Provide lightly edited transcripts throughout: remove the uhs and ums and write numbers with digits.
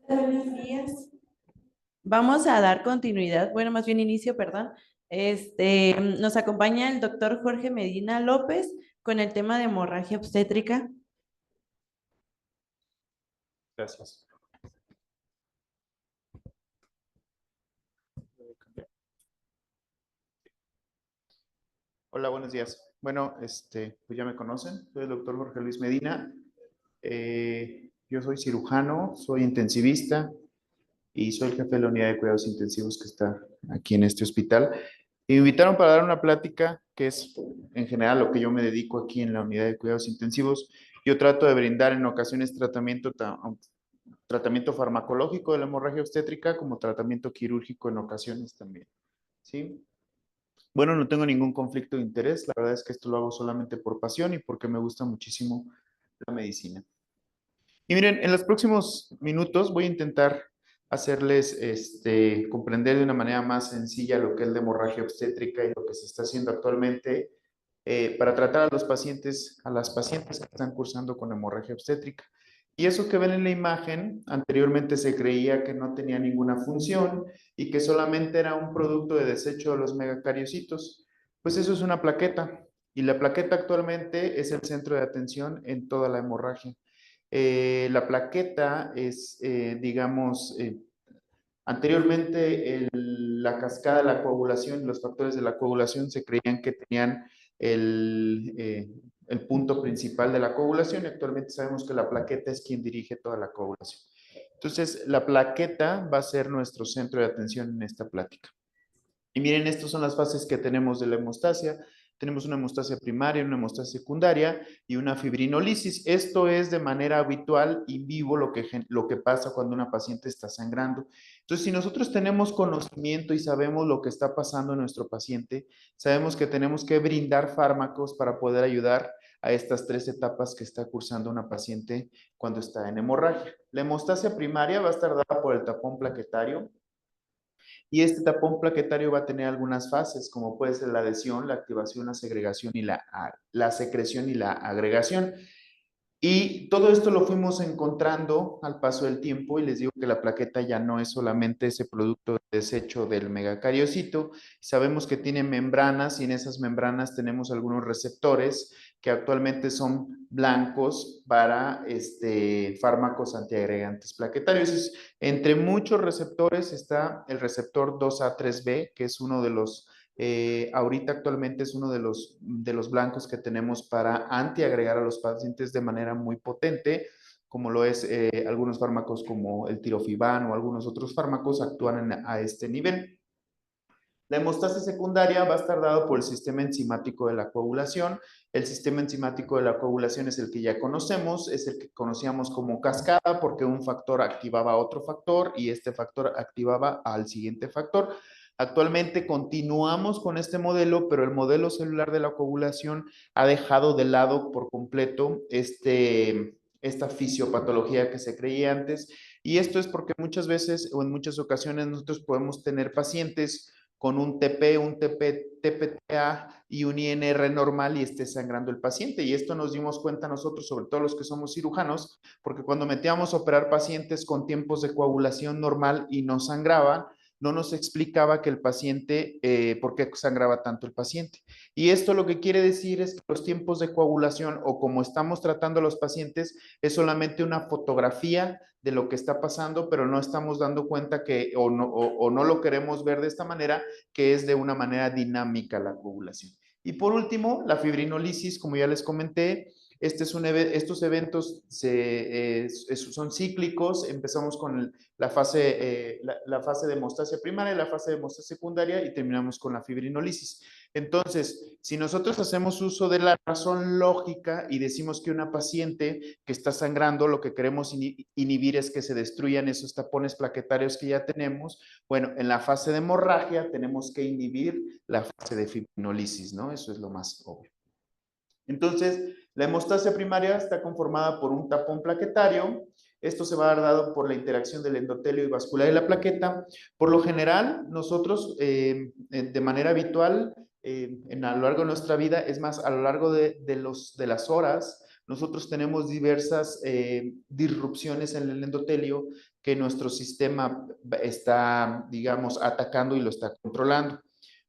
Buenos días. Vamos a dar continuidad, bueno, más bien inicio, perdón. Nos acompaña el doctor Jorge Medina López con el tema de hemorragia obstétrica. Gracias. Hola, buenos días. Bueno, pues ya me conocen, soy el doctor Jorge Luis Medina. Yo soy cirujano, soy intensivista y soy el jefe de la unidad de cuidados intensivos que está aquí en este hospital. Y me invitaron para dar una plática que es en general lo que yo me dedico aquí en la unidad de cuidados intensivos. Yo trato de brindar en ocasiones tratamiento farmacológico de la hemorragia obstétrica como tratamiento quirúrgico en ocasiones también. ¿Sí? Bueno, no tengo ningún conflicto de interés. La verdad es que esto lo hago solamente por pasión y porque me gusta muchísimo la medicina. Y miren, en los próximos minutos voy a intentar hacerles comprender de una manera más sencilla lo que es la hemorragia obstétrica y lo que se está haciendo actualmente para tratar a los pacientes, a las pacientes que están cursando con hemorragia obstétrica. Y eso que ven en la imagen, anteriormente se creía que no tenía ninguna función y que solamente era un producto de desecho de los megacariocitos. Pues eso es una plaqueta y la plaqueta actualmente es el centro de atención en toda la hemorragia. La plaqueta es, digamos, anteriormente la cascada de la coagulación, los factores de la coagulación se creían que tenían el punto principal de la coagulación y actualmente sabemos que la plaqueta es quien dirige toda la coagulación. Entonces, la plaqueta va a ser nuestro centro de atención en esta plática. Y miren, estas son las fases que tenemos de la hemostasia. Tenemos una hemostasia primaria, una hemostasia secundaria y una fibrinolisis. Esto es de manera habitual in vivo lo que pasa cuando una paciente está sangrando. Entonces, si nosotros tenemos conocimiento y sabemos lo que está pasando en nuestro paciente, sabemos que tenemos que brindar fármacos para poder ayudar a estas tres etapas que está cursando una paciente cuando está en hemorragia. La hemostasia primaria va a estar dada por el tapón plaquetario. Y este tapón plaquetario va a tener algunas fases, como puede ser la adhesión, la activación, la segregación y la secreción y la agregación. Y todo esto lo fuimos encontrando al paso del tiempo y les digo que la plaqueta ya no es solamente ese producto de desecho del megacariocito. Sabemos que tiene membranas y en esas membranas tenemos algunos receptores que actualmente son blancos para fármacos antiagregantes plaquetarios. Entre muchos receptores está el receptor 2A3B, que es uno de los ahorita actualmente es uno de los blancos que tenemos para antiagregar a los pacientes de manera muy potente, como lo es algunos fármacos como el tirofibán o algunos otros fármacos actúan a este nivel. La hemostasia secundaria va a estar dado por el sistema enzimático de la coagulación. El sistema enzimático de la coagulación es el que ya conocemos, es el que conocíamos como cascada porque un factor activaba a otro factor y este factor activaba al siguiente factor. Actualmente continuamos con este modelo, pero el modelo celular de la coagulación ha dejado de lado por completo esta fisiopatología que se creía antes. Y esto es porque muchas veces o en muchas ocasiones nosotros podemos tener pacientes con un TP, un TPTA y un INR normal y esté sangrando el paciente. Y esto nos dimos cuenta nosotros, sobre todo los que somos cirujanos, porque cuando metíamos a operar pacientes con tiempos de coagulación normal y no sangraban, no nos explicaba que el paciente, por qué sangraba tanto el paciente. Y esto lo que quiere decir es que los tiempos de coagulación o como estamos tratando a los pacientes es solamente una fotografía de lo que está pasando, pero no estamos dando cuenta que o no lo queremos ver de esta manera, que es de una manera dinámica la coagulación. Y por último, la fibrinolisis, como ya les comenté, estos eventos son cíclicos. Empezamos con la fase de hemostasia primaria, la fase de hemostasia secundaria y terminamos con la fibrinolisis. Entonces, si nosotros hacemos uso de la razón lógica y decimos que una paciente que está sangrando, lo que queremos inhibir es que se destruyan esos tapones plaquetarios que ya tenemos, bueno, en la fase de hemorragia tenemos que inhibir la fase de fibrinolisis, ¿no? Eso es lo más obvio. Entonces, la hemostasia primaria está conformada por un tapón plaquetario. Esto se va a dar dado por la interacción del endotelio y vascular de la plaqueta. Por lo general, nosotros, de manera habitual, a lo largo de nuestra vida, es más, a lo largo de las horas, nosotros tenemos diversas disrupciones en el endotelio que nuestro sistema está, digamos, atacando y lo está controlando.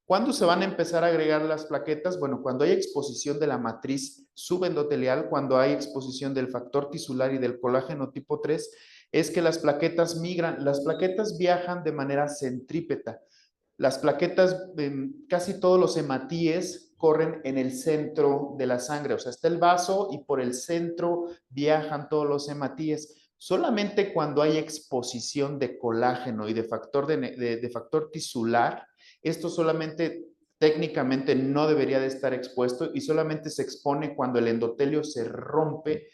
¿Cuándo se van a empezar a agregar las plaquetas? Bueno, cuando hay exposición de la matriz subendotelial, cuando hay exposición del factor tisular y del colágeno tipo 3, es que las plaquetas migran. Las plaquetas viajan de manera centrípeta. Las plaquetas, casi todos los hematíes corren en el centro de la sangre, o sea, está el vaso y por el centro viajan todos los hematíes. Solamente cuando hay exposición de colágeno y de factor tisular, esto solamente técnicamente no debería de estar expuesto y solamente se expone cuando el endotelio se rompe.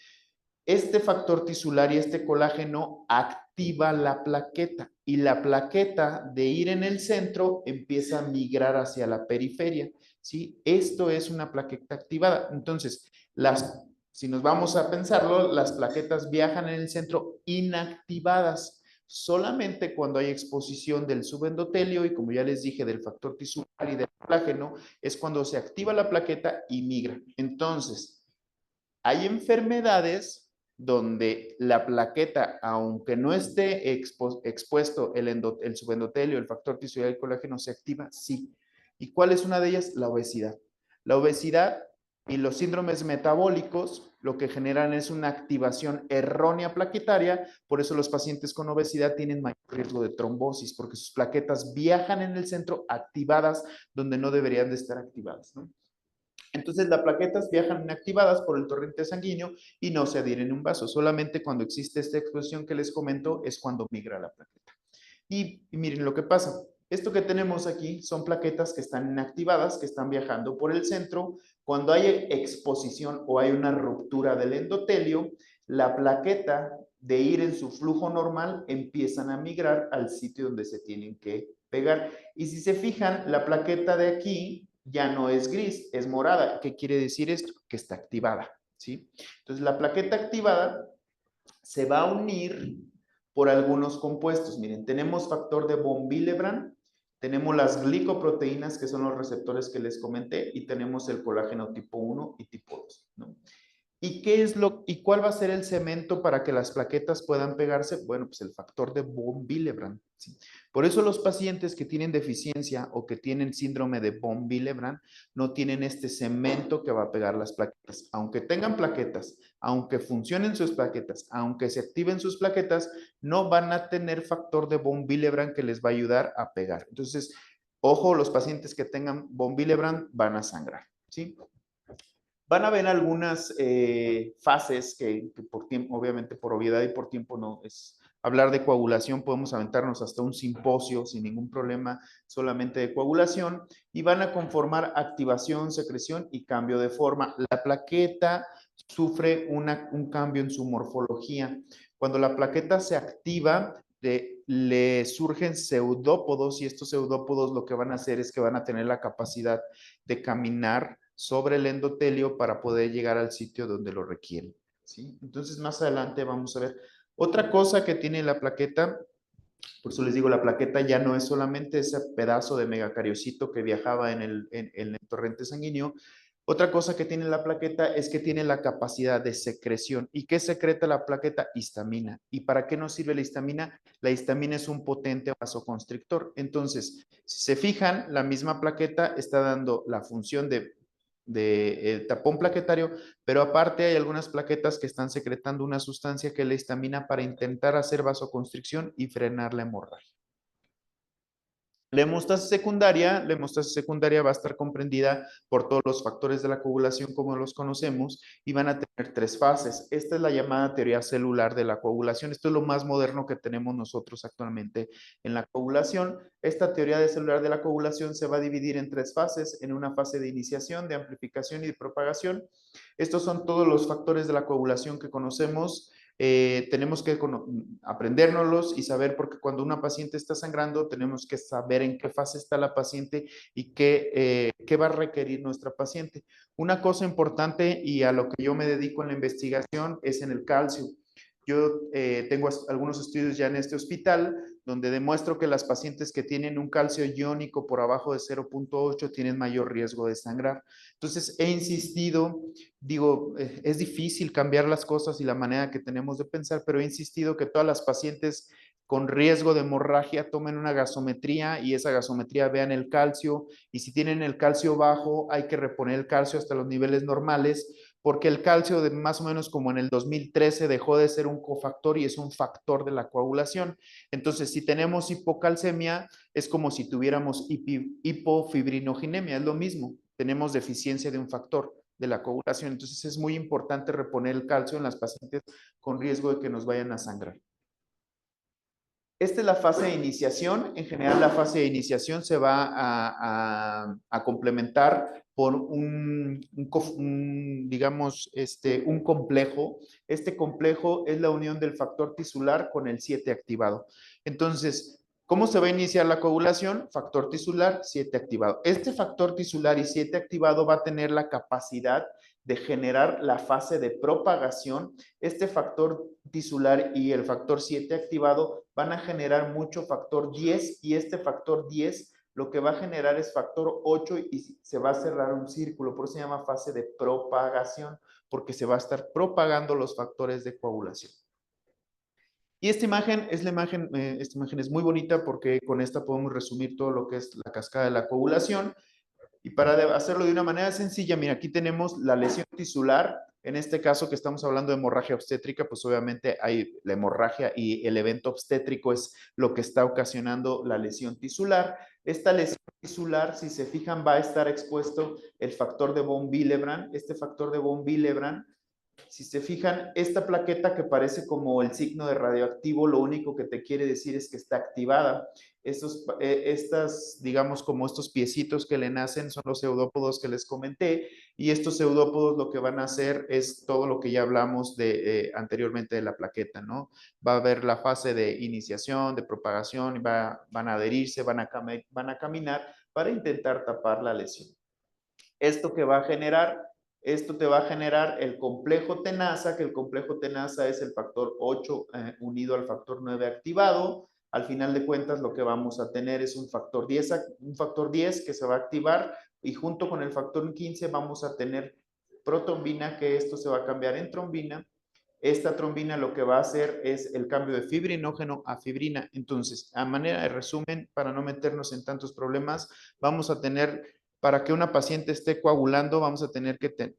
Este factor tisular y este colágeno activa la plaqueta y la plaqueta de ir en el centro empieza a migrar hacia la periferia, ¿sí? Esto es una plaqueta activada. Entonces, si nos vamos a pensarlo, las plaquetas viajan en el centro inactivadas. Solamente cuando hay exposición del subendotelio y, como ya les dije, del factor tisular y del colágeno, es cuando se activa la plaqueta y migra. Entonces, hay enfermedades donde la plaqueta, aunque no esté expuesto el subendotelio, el factor tisular y el colágeno, se activa, sí. ¿Y cuál es una de ellas? La obesidad. La obesidad y los síndromes metabólicos lo que generan es una activación errónea plaquetaria, por eso los pacientes con obesidad tienen mayor riesgo de trombosis, porque sus plaquetas viajan en el centro activadas donde no deberían de estar activadas, ¿no? Entonces las plaquetas viajan inactivadas por el torrente sanguíneo y no se adhieren en un vaso. Solamente cuando existe esta exposición que les comento es cuando migra la plaqueta. Y miren lo que pasa. Esto que tenemos aquí son plaquetas que están inactivadas, que están viajando por el centro. Cuando hay exposición o hay una ruptura del endotelio, la plaqueta de ir en su flujo normal empiezan a migrar al sitio donde se tienen que pegar. Y si se fijan, la plaqueta de aquí ya no es gris, es morada. ¿Qué quiere decir esto? Que está activada, ¿sí? Entonces, la plaqueta activada se va a unir por algunos compuestos. Miren, tenemos factor de von Willebrand, tenemos las glicoproteínas, que son los receptores que les comenté, y tenemos el colágeno tipo 1 y tipo 2, ¿no? ¿Y cuál va a ser el cemento para que las plaquetas puedan pegarse? Bueno, pues el factor de von Willebrand, ¿sí? Por eso los pacientes que tienen deficiencia o que tienen síndrome de von Willebrand no tienen este cemento que va a pegar las plaquetas. Aunque tengan plaquetas, aunque funcionen sus plaquetas, aunque se activen sus plaquetas, no van a tener factor de von Willebrand que les va a ayudar a pegar. Entonces, ojo, los pacientes que tengan von Willebrand van a sangrar, ¿sí? Van a ver algunas fases que por tiempo, obviamente por obviedad y por tiempo no es hablar de coagulación, podemos aventarnos hasta un simposio sin ningún problema, solamente de coagulación, y van a conformar activación, secreción y cambio de forma. La plaqueta sufre un cambio en su morfología. Cuando la plaqueta se activa, le surgen pseudópodos y estos pseudópodos lo que van a hacer es que van a tener la capacidad de caminar sobre el endotelio para poder llegar al sitio donde lo requieren, ¿sí? Entonces, más adelante vamos a ver. Otra cosa que tiene la plaqueta, por eso les digo, la plaqueta ya no es solamente ese pedazo de megacariocito que viajaba en el torrente sanguíneo. Otra cosa que tiene la plaqueta es que tiene la capacidad de secreción. ¿Y qué secreta la plaqueta? Histamina. ¿Y para qué nos sirve la histamina? La histamina es un potente vasoconstrictor. Entonces, si se fijan, la misma plaqueta está dando la función de tapón plaquetario, pero aparte hay algunas plaquetas que están secretando una sustancia que es la histamina para intentar hacer vasoconstricción y frenar la hemorragia. La hemostasia secundaria va a estar comprendida por todos los factores de la coagulación como los conocemos y van a tener 3 fases. Esta es la llamada teoría celular de la coagulación. Esto es lo más moderno que tenemos nosotros actualmente en la coagulación. Esta teoría celular de la coagulación se va a dividir en 3 fases, en una fase de iniciación, de amplificación y de propagación. Estos son todos los factores de la coagulación que conocemos. Tenemos que aprendérnoslos y saber, porque cuando una paciente está sangrando, tenemos que saber en qué fase está la paciente y qué va a requerir nuestra paciente. Una cosa importante y a lo que yo me dedico en la investigación es en el calcio. Yo tengo algunos estudios ya en este hospital donde demuestro que las pacientes que tienen un calcio iónico por abajo de 0.8 tienen mayor riesgo de sangrar. Entonces, he insistido, digo, es difícil cambiar las cosas y la manera que tenemos de pensar, pero he insistido que todas las pacientes con riesgo de hemorragia tomen una gasometría y esa gasometría vean el calcio, y si tienen el calcio bajo hay que reponer el calcio hasta los niveles normales, porque el calcio de más o menos como en el 2013 dejó de ser un cofactor y es un factor de la coagulación. Entonces, si tenemos hipocalcemia, es como si tuviéramos hipofibrinogenemia, es lo mismo, tenemos deficiencia de un factor de la coagulación. Entonces, es muy importante reponer el calcio en las pacientes con riesgo de que nos vayan a sangrar. Esta es la fase de iniciación. En general, la fase de iniciación se va a complementar por digamos, un complejo. Este complejo es la unión del factor tisular con el 7 activado. Entonces, ¿cómo se va a iniciar la coagulación? Factor tisular, 7 activado. Este factor tisular y 7 activado va a tener la capacidad de generar la fase de propagación. Este factor tisular y el factor 7 activado van a generar mucho factor 10 y este factor 10 lo que va a generar es factor 8 y se va a cerrar un círculo. Por eso se llama fase de propagación, porque se va a estar propagando los factores de coagulación. Y esta imagen es muy bonita porque con esta podemos resumir todo lo que es la cascada de la coagulación. Y para hacerlo de una manera sencilla, mira, aquí tenemos la lesión tisular. En este caso que estamos hablando de hemorragia obstétrica, pues obviamente hay la hemorragia y el evento obstétrico es lo que está ocasionando la lesión tisular. Esta lesión tisular, si se fijan, va a estar expuesto el factor de von Willebrand. Este factor de von Willebrand, si se fijan, esta plaqueta que parece como el signo de radioactivo, lo único que te quiere decir es que está activada. Digamos, como estos piecitos que le nacen son los pseudópodos que les comenté, y estos pseudópodos lo que van a hacer es todo lo que ya hablamos anteriormente de la plaqueta, ¿no? Va a haber la fase de iniciación, de propagación, y van a adherirse, van a caminar para intentar tapar la lesión. Esto que va a generar, esto te va a generar el complejo tenaza, que el complejo tenaza es el factor 8 unido al factor 9 activado. Al final de cuentas, lo que vamos a tener es un factor 10 que se va a activar, y junto con el factor 15 vamos a tener protrombina, que esto se va a cambiar en trombina. Esta trombina lo que va a hacer es el cambio de fibrinógeno a fibrina. Entonces, a manera de resumen, para no meternos en tantos problemas, vamos a tener, para que una paciente esté coagulando, vamos a tener que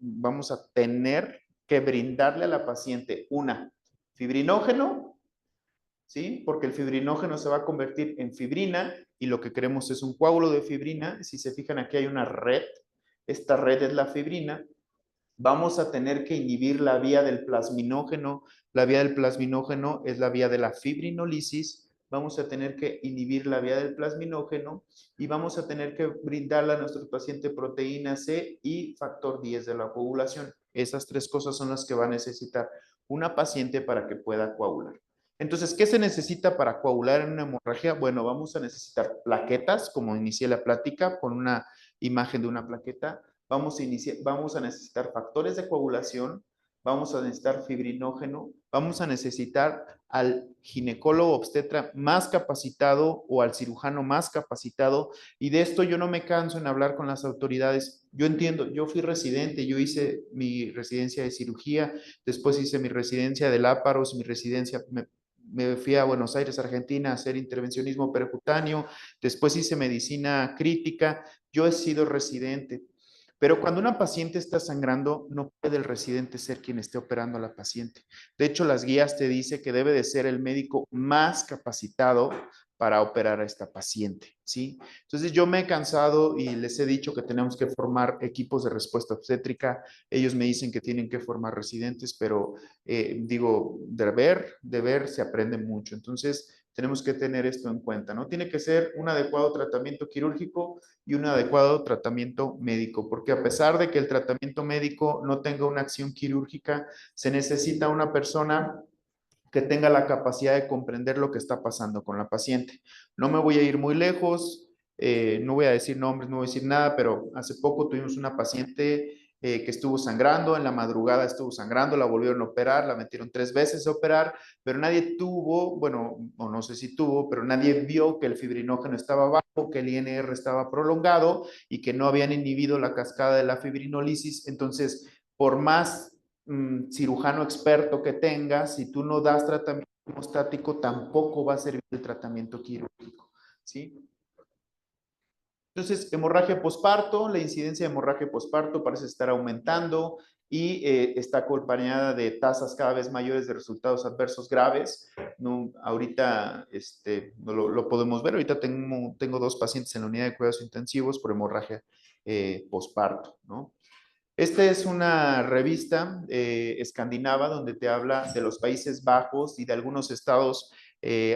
brindarle a la paciente una fibrinógeno, ¿sí? Porque el fibrinógeno se va a convertir en fibrina y lo que queremos es un coágulo de fibrina. Si se fijan, aquí hay una red. Esta red es la fibrina. Vamos a tener que inhibir la vía del plasminógeno. La vía del plasminógeno es la vía de la fibrinolisis. Vamos a tener que inhibir la vía del plasminógeno y vamos a tener que brindarle a nuestro paciente proteína C y factor 10 de la coagulación. Esas tres cosas son las que va a necesitar una paciente para que pueda coagular. Entonces, ¿qué se necesita para coagular en una hemorragia? Bueno, vamos a necesitar plaquetas, como inicié la plática, con una imagen de una plaqueta. Vamos a necesitar factores de coagulación, vamos a necesitar fibrinógeno, vamos a necesitar al ginecólogo obstetra más capacitado o al cirujano más capacitado. Y de esto yo no me canso en hablar con las autoridades. Yo entiendo, yo fui residente, yo hice mi residencia de cirugía, después hice mi residencia de láparos, me fui a Buenos Aires, Argentina, a hacer intervencionismo percutáneo, después hice medicina crítica. Yo he sido residente, pero cuando una paciente está sangrando, no puede el residente ser quien esté operando a la paciente. De hecho, las guías te dicen que debe de ser el médico más capacitado para operar a esta paciente, ¿sí? Entonces yo me he cansado y les he dicho que tenemos que formar equipos de respuesta obstétrica. Ellos me dicen que tienen que formar residentes, pero digo, de ver se aprende mucho. Entonces tenemos que tener esto en cuenta, ¿no? Tiene que ser un adecuado tratamiento quirúrgico y un adecuado tratamiento médico, porque a pesar de que el tratamiento médico no tenga una acción quirúrgica, se necesita una persona que tenga la capacidad de comprender lo que está pasando con la paciente. No me voy a ir muy lejos, no voy a decir nombres, no voy a decir nada, pero hace poco tuvimos una paciente que estuvo sangrando, en la madrugada estuvo sangrando, la volvieron a operar, la metieron 3 veces a operar, pero nadie tuvo, bueno, o no sé si tuvo, pero nadie vio que el fibrinógeno estaba bajo, que el INR estaba prolongado y que no habían inhibido la cascada de la fibrinolisis. Entonces, por más cirujano experto que tengas, si tú no das tratamiento hemostático, tampoco va a servir el tratamiento quirúrgico, ¿sí? Entonces, hemorragia posparto, la incidencia de hemorragia posparto parece estar aumentando y está acompañada de tasas cada vez mayores de resultados adversos graves. No, ahorita no lo podemos ver. Ahorita tengo 2 pacientes en la unidad de cuidados intensivos por hemorragia posparto, ¿no? Esta es una revista escandinava donde te habla de los Países Bajos y de algunos estados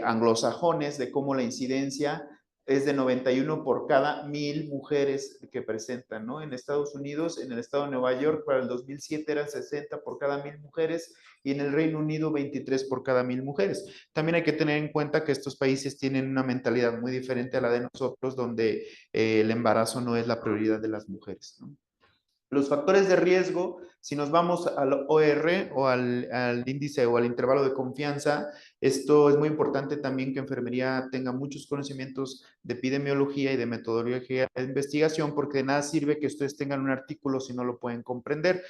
anglosajones, de cómo la incidencia es de 91 por cada 1000 mujeres que presentan, ¿no? En Estados Unidos, en el estado de Nueva York, para el 2007 eran 60 por cada 1000 mujeres y en el Reino Unido 23 por cada 1000 mujeres. También hay que tener en cuenta que estos países tienen una mentalidad muy diferente a la de nosotros, donde el embarazo no es la prioridad de las mujeres, ¿no? Los factores de riesgo, si nos vamos al OR o al índice o al intervalo de confianza, esto es muy importante también que enfermería tenga muchos conocimientos de epidemiología y de metodología de investigación, porque de nada sirve que ustedes tengan un artículo si no lo pueden comprender.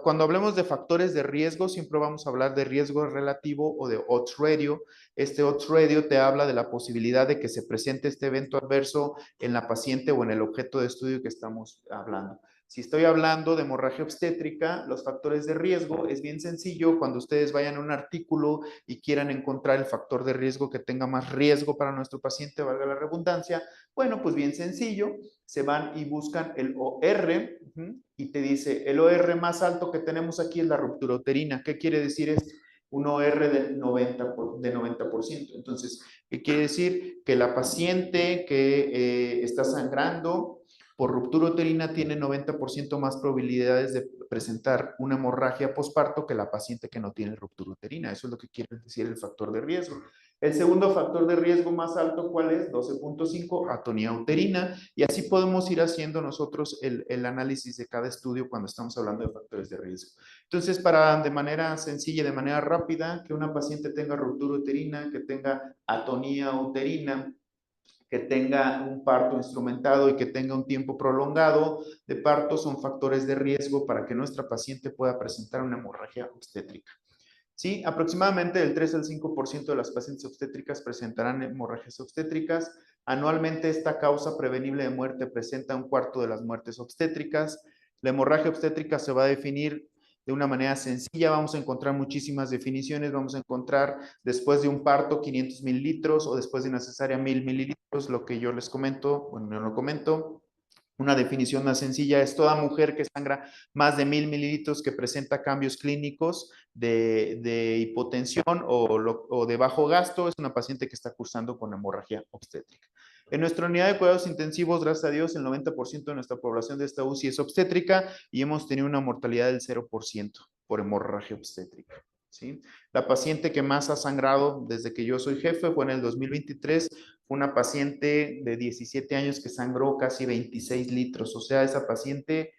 Cuando hablemos de factores de riesgo, siempre vamos a hablar de riesgo relativo o de odds ratio. Este odds ratio te habla de la posibilidad de que se presente este evento adverso en la paciente o en el objeto de estudio que estamos hablando. Si estoy hablando de hemorragia obstétrica, los factores de riesgo es bien sencillo. Cuando ustedes vayan a un artículo y quieran encontrar el factor de riesgo que tenga más riesgo para nuestro paciente, valga la redundancia, bueno, pues bien sencillo, se van y buscan el OR y te dice, el OR más alto que tenemos aquí es la ruptura uterina. ¿Qué quiere decir esto? Un OR de 90%. Entonces, ¿qué quiere decir? Que la paciente que está sangrando por ruptura uterina tiene 90% más probabilidades de presentar una hemorragia posparto que la paciente que no tiene ruptura uterina. Eso es lo que quiere decir el factor de riesgo. El segundo factor de riesgo más alto, ¿cuál es? 12.5, atonía uterina. Y así podemos ir haciendo nosotros el análisis de cada estudio cuando estamos hablando de factores de riesgo. Entonces, para de manera sencilla, de manera rápida, que una paciente tenga ruptura uterina, que tenga atonía uterina, que tenga un parto instrumentado y que tenga un tiempo prolongado de parto son factores de riesgo para que nuestra paciente pueda presentar una hemorragia obstétrica. Sí, aproximadamente del 3 al 5% de las pacientes obstétricas presentarán hemorragias obstétricas. Anualmente esta causa prevenible de muerte presenta un cuarto de las muertes obstétricas. La hemorragia obstétrica se va a definir de una manera sencilla. Vamos a encontrar muchísimas definiciones. Vamos a encontrar después de un parto 500 mililitros o después de una cesárea 1000 mililitros, lo que yo les comento, bueno, yo lo comento. Una definición más sencilla es toda mujer que sangra más de 1000 mililitros que presenta cambios clínicos de hipotensión o de bajo gasto, es una paciente que está cursando con hemorragia obstétrica. En nuestra unidad de cuidados intensivos, gracias a Dios, el 90% de nuestra población de esta UCI es obstétrica y hemos tenido una mortalidad del 0% por hemorragia obstétrica. ¿Sí? La paciente que más ha sangrado desde que yo soy jefe fue en el 2023, fue una paciente de 17 años que sangró casi 26 litros, o sea, esa paciente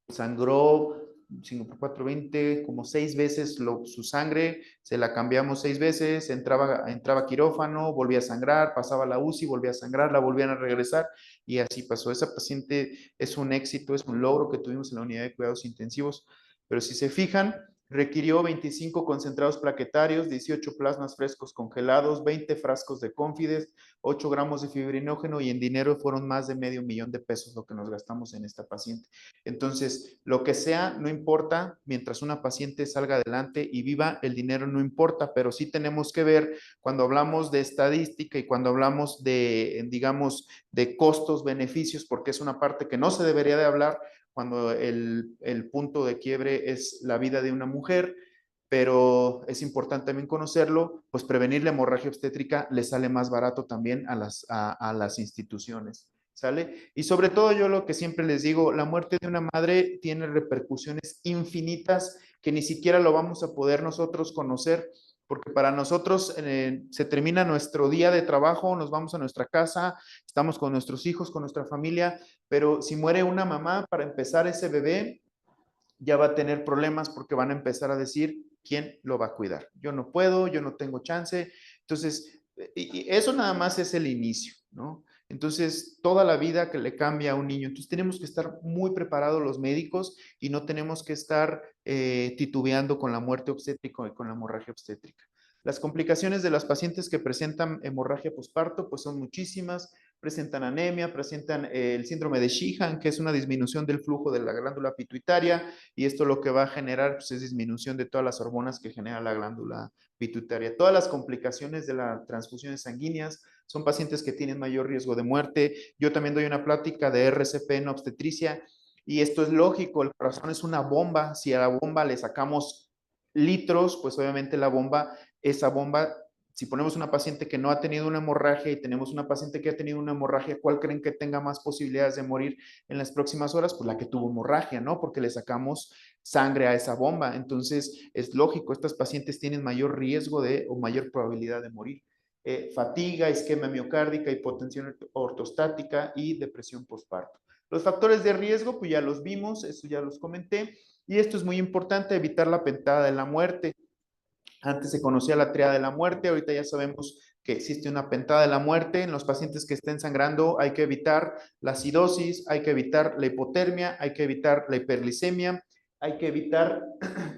sangró 5 por 4, 20, como 6 veces su sangre, se la cambiamos 6 veces, entraba quirófano, volvía a sangrar, pasaba la UCI, volvía a sangrar, la volvían a regresar y así pasó. Esa paciente es un éxito, es un logro que tuvimos en la unidad de cuidados intensivos, pero si se fijan, requirió 25 concentrados plaquetarios, 18 plasmas frescos congelados, 20 frascos de Confides, 8 gramos de fibrinógeno y en dinero fueron más de $500,000 lo que nos gastamos en esta paciente. Entonces, lo que sea, no importa, mientras una paciente salga adelante y viva, el dinero no importa, pero sí tenemos que ver cuando hablamos de estadística y cuando hablamos de, digamos, de costos, beneficios, porque es una parte que no se debería de hablar, cuando el punto de quiebre es la vida de una mujer, pero es importante también conocerlo, pues prevenir la hemorragia obstétrica le sale más barato también a las instituciones, ¿sale? Y sobre todo yo lo que siempre les digo, la muerte de una madre tiene repercusiones infinitas que ni siquiera lo vamos a poder nosotros conocer porque para nosotros se termina nuestro día de trabajo, nos vamos a nuestra casa, estamos con nuestros hijos, con nuestra familia, pero si muere una mamá, para empezar ese bebé ya va a tener problemas porque van a empezar a decir, ¿quién lo va a cuidar? Yo no puedo, yo no tengo chance. Entonces, y eso nada más es el inicio, ¿no? Entonces, toda la vida que le cambia a un niño. Entonces, tenemos que estar muy preparados los médicos y no tenemos que estar titubeando con la muerte obstétrica y con la hemorragia obstétrica. Las complicaciones de las pacientes que presentan hemorragia posparto, pues son muchísimas. Presentan anemia, presentan el síndrome de Sheehan, que es una disminución del flujo de la glándula pituitaria, y esto lo que va a generar pues, es disminución de todas las hormonas que genera la glándula pituitaria. Todas las complicaciones de las transfusiones sanguíneas son pacientes que tienen mayor riesgo de muerte. Yo también doy una plática de RCP en obstetricia, y esto es lógico, el corazón es una bomba. Si a la bomba le sacamos litros, pues obviamente esa bomba, si ponemos una paciente que no ha tenido una hemorragia y tenemos una paciente que ha tenido una hemorragia, ¿cuál creen que tenga más posibilidades de morir en las próximas horas? Pues la que tuvo hemorragia, ¿no? Porque le sacamos sangre a esa bomba. Entonces, es lógico, estas pacientes tienen mayor riesgo o mayor probabilidad de morir. Fatiga, isquemia miocárdica, hipotensión ortostática y depresión postparto. Los factores de riesgo, pues ya los vimos, eso ya los comenté. Y esto es muy importante, evitar la pentada de la muerte. Antes se conocía la triada de la muerte, ahorita ya sabemos que existe una pentada de la muerte. En los pacientes que estén sangrando hay que evitar la acidosis, hay que evitar la hipotermia, hay que evitar la hiperglicemia, hay que evitar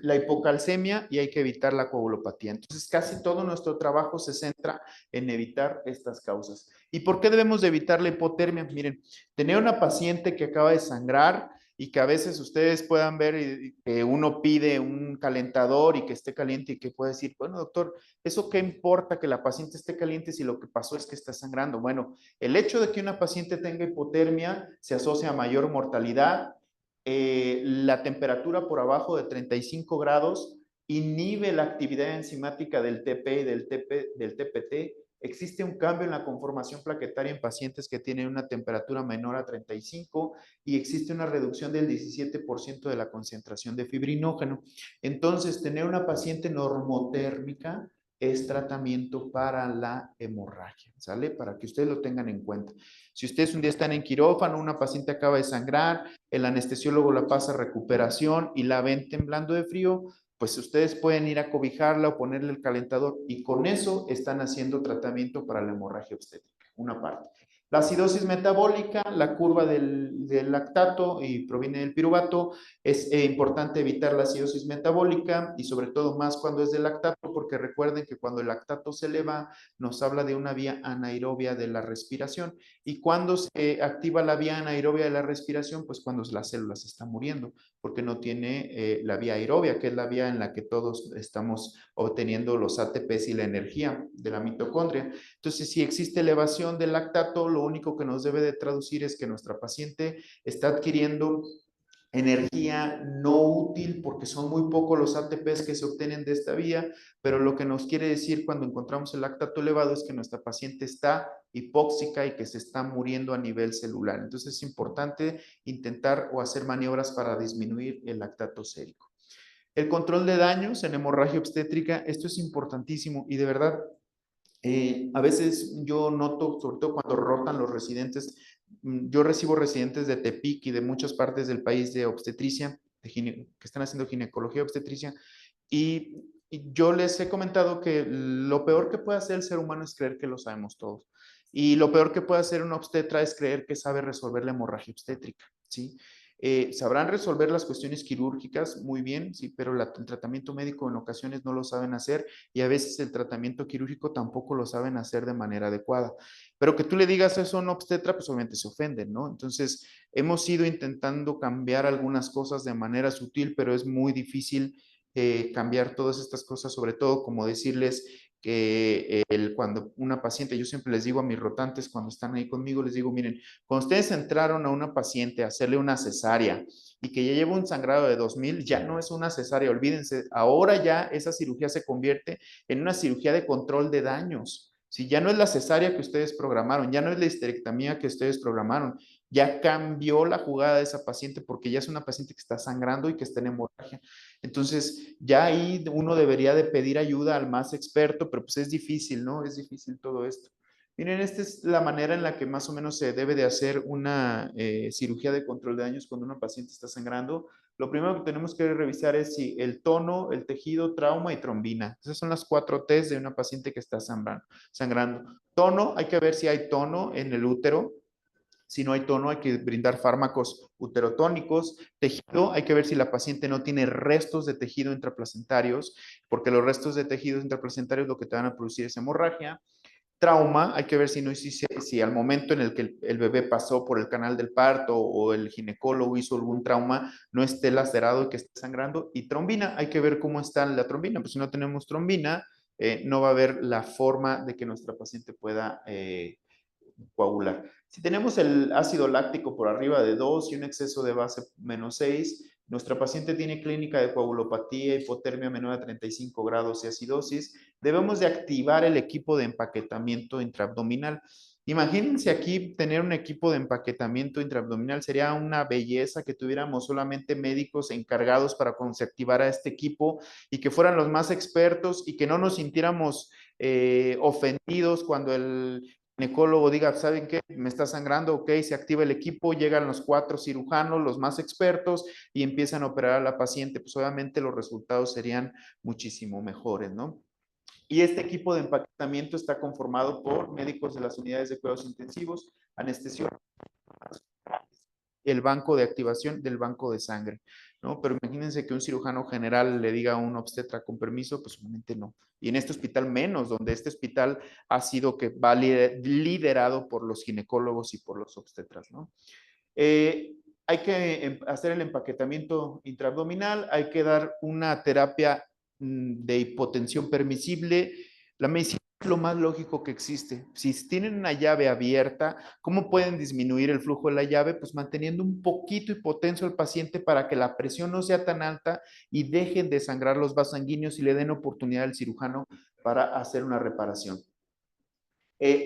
la hipocalcemia y hay que evitar la coagulopatía. Entonces, casi todo nuestro trabajo se centra en evitar estas causas. ¿Y por qué debemos de evitar la hipotermia? Miren, tener una paciente que acaba de sangrar y que a veces ustedes puedan ver que uno pide un calentador y que esté caliente y que puede decir, bueno, doctor, ¿eso qué importa que la paciente esté caliente si lo que pasó es que está sangrando? Bueno, el hecho de que una paciente tenga hipotermia se asocia a mayor mortalidad. La temperatura por abajo de 35 grados inhibe la actividad enzimática del TP y del TPT. Existe un cambio en la conformación plaquetaria en pacientes que tienen una temperatura menor a 35 y existe una reducción del 17% de la concentración de fibrinógeno. Entonces, tener una paciente normotérmica es tratamiento para la hemorragia, ¿sale? Para que ustedes lo tengan en cuenta. Si ustedes un día están en quirófano, una paciente acaba de sangrar, el anestesiólogo la pasa a recuperación y la ven temblando de frío, pues ustedes pueden ir a cobijarla o ponerle el calentador y con eso están haciendo tratamiento para la hemorragia obstétrica, una parte. La acidosis metabólica, la curva del lactato y proviene del piruvato, es importante evitar la acidosis metabólica y sobre todo más cuando es del lactato, porque recuerden que cuando el lactato se eleva nos habla de una vía anaerobia de la respiración. ¿Y cuando se activa la vía anaerobia de la respiración? Pues cuando las células están muriendo, porque no tiene la vía aerobia, que es la vía en la que todos estamos obteniendo los ATPs y la energía de la mitocondria. Entonces, si existe elevación del lactato, lo único que nos debe de traducir es que nuestra paciente está adquiriendo energía no útil porque son muy pocos los ATPs que se obtienen de esta vía, pero lo que nos quiere decir cuando encontramos el lactato elevado es que nuestra paciente está hipóxica y que se está muriendo a nivel celular. Entonces es importante intentar o hacer maniobras para disminuir el lactato sérico. El control de daños en hemorragia obstétrica, esto es importantísimo y de verdad a veces yo noto, sobre todo cuando rotan los residentes, yo recibo residentes de Tepic y de muchas partes del país de obstetricia, que están haciendo ginecología obstetricia, y yo les he comentado que lo peor que puede hacer el ser humano es creer que lo sabemos todos. Y lo peor que puede hacer un obstetra es creer que sabe resolver la hemorragia obstétrica, ¿sí? Sabrán resolver las cuestiones quirúrgicas muy bien, sí, pero el tratamiento médico en ocasiones no lo saben hacer y a veces el tratamiento quirúrgico tampoco lo saben hacer de manera adecuada. Pero que tú le digas eso a un obstetra, pues obviamente se ofenden, ¿no? Entonces, hemos ido intentando cambiar algunas cosas de manera sutil, pero es muy difícil cambiar todas estas cosas, sobre todo como decirles que cuando una paciente, yo siempre les digo a mis rotantes cuando están ahí conmigo, les digo, miren, cuando ustedes entraron a una paciente a hacerle una cesárea y que ya lleva un sangrado de 2000, ya no es una cesárea, olvídense, ahora ya esa cirugía se convierte en una cirugía de control de daños. Si ya no es la cesárea que ustedes programaron, ya no es la histerectomía que ustedes programaron, ya cambió la jugada de esa paciente porque ya es una paciente que está sangrando y que está en hemorragia. Entonces, ya ahí uno debería de pedir ayuda al más experto, pero pues es difícil, ¿no? Es difícil todo esto. Miren, esta es la manera en la que más o menos se debe de hacer una cirugía de control de daños cuando una paciente está sangrando. Lo primero que tenemos que revisar es si el tono, el tejido, trauma y trombina. Esas son las 4 T's de una paciente que está sangrando. Tono, hay que ver si hay tono en el útero. Si no hay tono, hay que brindar fármacos uterotónicos. Tejido, hay que ver si la paciente no tiene restos de tejido intraplacentarios, porque los restos de tejidos intraplacentarios lo que te van a producir es hemorragia. Trauma, hay que ver si al momento en el que el bebé pasó por el canal del parto o el ginecólogo hizo algún trauma, no esté lacerado y que esté sangrando. Y trombina, hay que ver cómo está la trombina. Pues si no tenemos trombina, no va a haber la forma de que nuestra paciente pueda coagular. Si tenemos el ácido láctico por arriba de 2 y un exceso de base menos 6, nuestra paciente tiene clínica de coagulopatía, hipotermia menor a 35 grados y acidosis. Debemos de activar el equipo de empaquetamiento intraabdominal. Imagínense aquí tener un equipo de empaquetamiento intraabdominal. Sería una belleza que tuviéramos solamente médicos encargados para cuando se activara este equipo y que fueran los más expertos y que no nos sintiéramos ofendidos cuando el ginecólogo diga, ¿saben qué? Me está sangrando, ok, se activa el equipo, llegan los 4 cirujanos, los más expertos, y empiezan a operar a la paciente, pues obviamente los resultados serían muchísimo mejores, ¿no? Y este equipo de empaquetamiento está conformado por médicos de las unidades de cuidados intensivos, anestesiólogos, el banco de activación del banco de sangre, ¿no? Pero imagínense que un cirujano general le diga a un obstetra con permiso, pues obviamente no. Y en este hospital menos, donde este hospital ha sido que va liderado por los ginecólogos y por los obstetras, ¿no? Hay que hacer el empaquetamiento intraabdominal, hay que dar una terapia de hipotensión permisible. La medicina es lo más lógico que existe. Si tienen una llave abierta, ¿cómo pueden disminuir el flujo de la llave? Pues manteniendo un poquito hipotenso al paciente para que la presión no sea tan alta y dejen de sangrar los vasos sanguíneos y le den oportunidad al cirujano para hacer una reparación.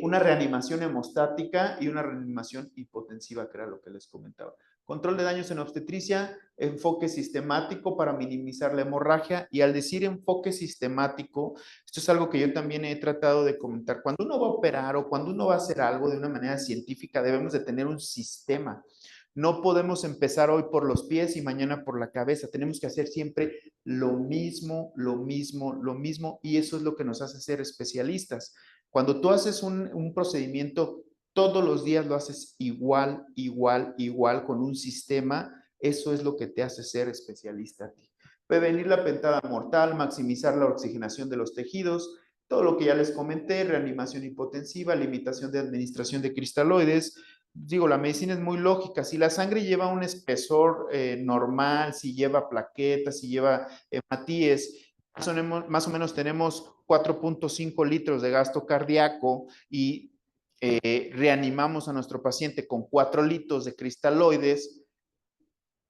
Una reanimación hemostática y una reanimación hipotensiva, que era lo que les comentaba. Control de daños en obstetricia, enfoque sistemático para minimizar la hemorragia. Y al decir enfoque sistemático, esto es algo que yo también he tratado de comentar. Cuando uno va a operar o cuando uno va a hacer algo de una manera científica, debemos de tener un sistema. No podemos empezar hoy por los pies y mañana por la cabeza. Tenemos que hacer siempre lo mismo, lo mismo, lo mismo. Y eso es lo que nos hace ser especialistas. Cuando tú haces un procedimiento, todos los días lo haces igual, igual, igual, con un sistema, eso es lo que te hace ser especialista a ti. Prevenir la pentada mortal, maximizar la oxigenación de los tejidos, todo lo que ya les comenté, reanimación hipotensiva, limitación de administración de cristaloides. Digo, la medicina es muy lógica. Si la sangre lleva un espesor normal, si lleva plaquetas, si lleva hematíes, más o menos tenemos 4.5 litros de gasto cardíaco y reanimamos a nuestro paciente con 4 litros de cristaloides,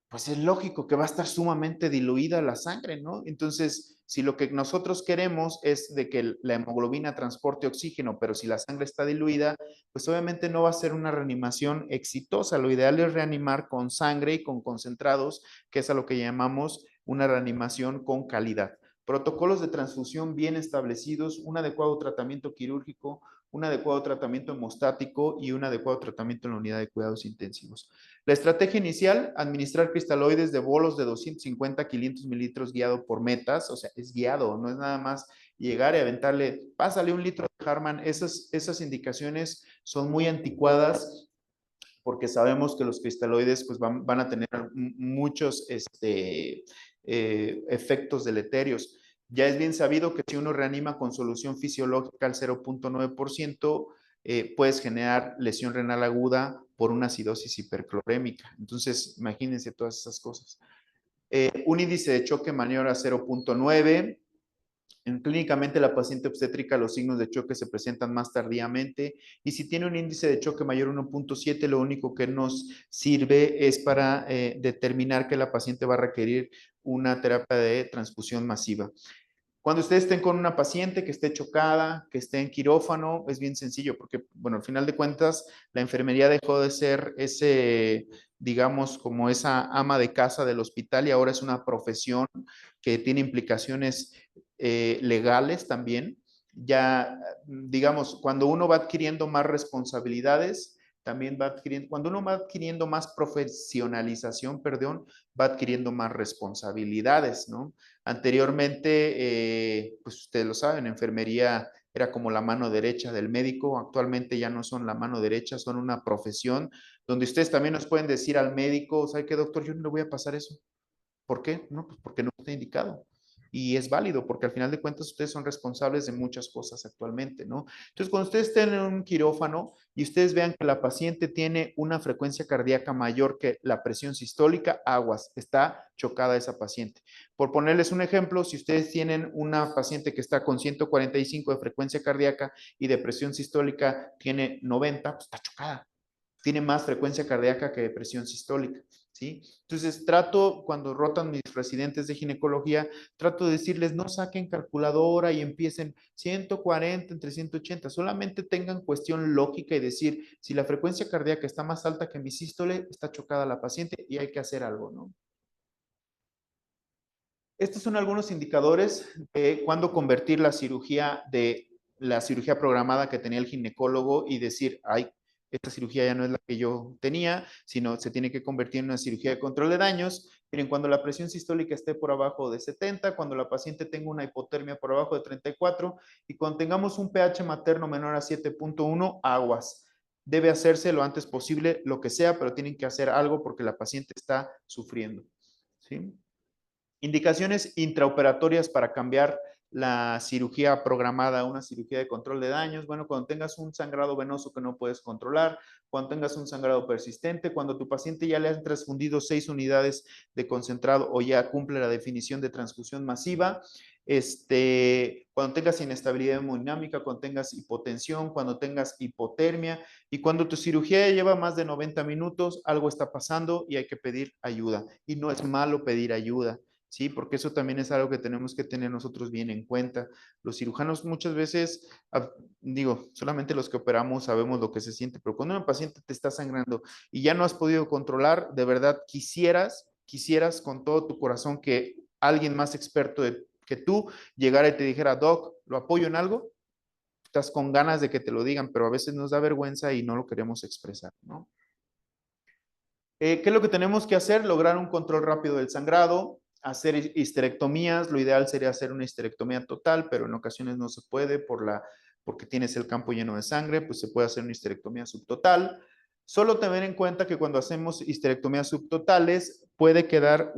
pues es lógico que va a estar sumamente diluida la sangre, ¿no? Entonces, si lo que nosotros queremos es de que la hemoglobina transporte oxígeno, pero si la sangre está diluida, pues obviamente no va a ser una reanimación exitosa. Lo ideal es reanimar con sangre y con concentrados, que es a lo que llamamos una reanimación con calidad. Protocolos de transfusión bien establecidos, un adecuado tratamiento quirúrgico, un adecuado tratamiento hemostático y un adecuado tratamiento en la unidad de cuidados intensivos. La estrategia inicial, administrar cristaloides de bolos de 250 a 500 mililitros guiado por metas, o sea, es guiado, no es nada más llegar y aventarle, pásale un litro de Harman. Esas indicaciones son muy anticuadas porque sabemos que los cristaloides pues van a tener muchos efectos deleterios. Ya es bien sabido que si uno reanima con solución fisiológica al 0.9%, puedes generar lesión renal aguda por una acidosis hiperclorémica. Entonces, imagínense todas esas cosas. Un índice de choque mayor a 0.9. Clínicamente, la paciente obstétrica, los signos de choque se presentan más tardíamente y si tiene un índice de choque mayor a 1.7, lo único que nos sirve es para determinar que la paciente va a requerir una terapia de transfusión masiva. Cuando ustedes estén con una paciente que esté chocada, que esté en quirófano, es bien sencillo porque, bueno, al final de cuentas, la enfermería dejó de ser ese, digamos, como esa ama de casa del hospital y ahora es una profesión que tiene implicaciones legales también. Ya, digamos, cuando uno va adquiriendo más responsabilidades, también va adquiriendo, cuando uno va adquiriendo más profesionalización, perdón, va adquiriendo más responsabilidades, ¿no? Anteriormente, pues ustedes lo saben, enfermería era como la mano derecha del médico, actualmente ya no son la mano derecha, son una profesión donde ustedes también nos pueden decir al médico, ¿sabe qué, doctor? Yo no le voy a pasar eso. ¿Por qué? No, pues porque no está indicado. Y es válido porque al final de cuentas ustedes son responsables de muchas cosas actualmente, ¿no? Entonces, cuando ustedes estén en un quirófano y ustedes vean que la paciente tiene una frecuencia cardíaca mayor que la presión sistólica, aguas, está chocada esa paciente. Por ponerles un ejemplo, si ustedes tienen una paciente que está con 145 de frecuencia cardíaca y de presión sistólica tiene 90, pues está chocada. Tiene más frecuencia cardíaca que presión sistólica. ¿Sí? Entonces, trato, cuando rotan mis residentes de ginecología, trato de decirles, no saquen calculadora y empiecen 140 entre 180, solamente tengan cuestión lógica y decir, si la frecuencia cardíaca está más alta que mi sístole, está chocada la paciente y hay que hacer algo, ¿no? Estos son algunos indicadores de cuándo convertir la cirugía de la cirugía programada que tenía el ginecólogo y decir, ay, esta cirugía ya no es la que yo tenía, sino se tiene que convertir en una cirugía de control de daños. Miren, cuando la presión sistólica esté por abajo de 70, cuando la paciente tenga una hipotermia por abajo de 34 y cuando tengamos un pH materno menor a 7.1, aguas. Debe hacerse lo antes posible, lo que sea, pero tienen que hacer algo porque la paciente está sufriendo. ¿Sí? Indicaciones intraoperatorias para cambiar la cirugía programada a una cirugía de control de daños. Bueno, cuando tengas un sangrado venoso que no puedes controlar, cuando tengas un sangrado persistente, cuando tu paciente ya le han transfundido 6 unidades de concentrado o ya cumple la definición de transfusión masiva, cuando tengas inestabilidad hemodinámica, cuando tengas hipotensión, cuando tengas hipotermia y cuando tu cirugía lleva más de 90 minutos, algo está pasando y hay que pedir ayuda. Y no es malo pedir ayuda. Sí, porque eso también es algo que tenemos que tener nosotros bien en cuenta. Los cirujanos muchas veces, digo, solamente los que operamos sabemos lo que se siente, pero cuando un paciente te está sangrando y ya no has podido controlar, de verdad quisieras con todo tu corazón que alguien más experto que tú llegara y te dijera, Doc, ¿lo apoyo en algo? Estás con ganas de que te lo digan, pero a veces nos da vergüenza y no lo queremos expresar, ¿no? ¿Qué es lo que tenemos que hacer? Lograr un control rápido del sangrado, hacer histerectomías. Lo ideal sería hacer una histerectomía total, pero en ocasiones no se puede porque tienes el campo lleno de sangre, pues se puede hacer una histerectomía subtotal. Solo tener en cuenta que cuando hacemos histerectomías subtotales puede quedar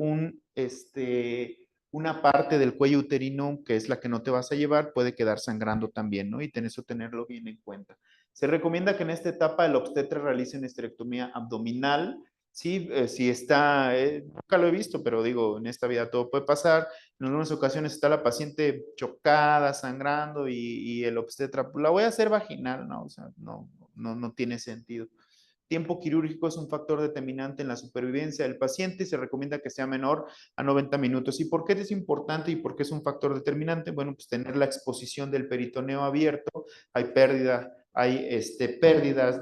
una parte del cuello uterino, que es la que no te vas a llevar, puede quedar sangrando también, ¿no? Y tenés que tenerlo bien en cuenta. Se recomienda que en esta etapa el obstetra realice una histerectomía abdominal. Sí, sí está, nunca lo he visto, pero digo, en esta vida todo puede pasar. En algunas ocasiones está la paciente chocada, sangrando y el obstetra, la voy a hacer vaginal, ¿no? O sea, no tiene sentido. Tiempo quirúrgico es un factor determinante en la supervivencia del paciente y se recomienda que sea menor a 90 minutos. ¿Y por qué es importante y por qué es un factor determinante? Bueno, pues tener la exposición del peritoneo abierto, hay pérdidas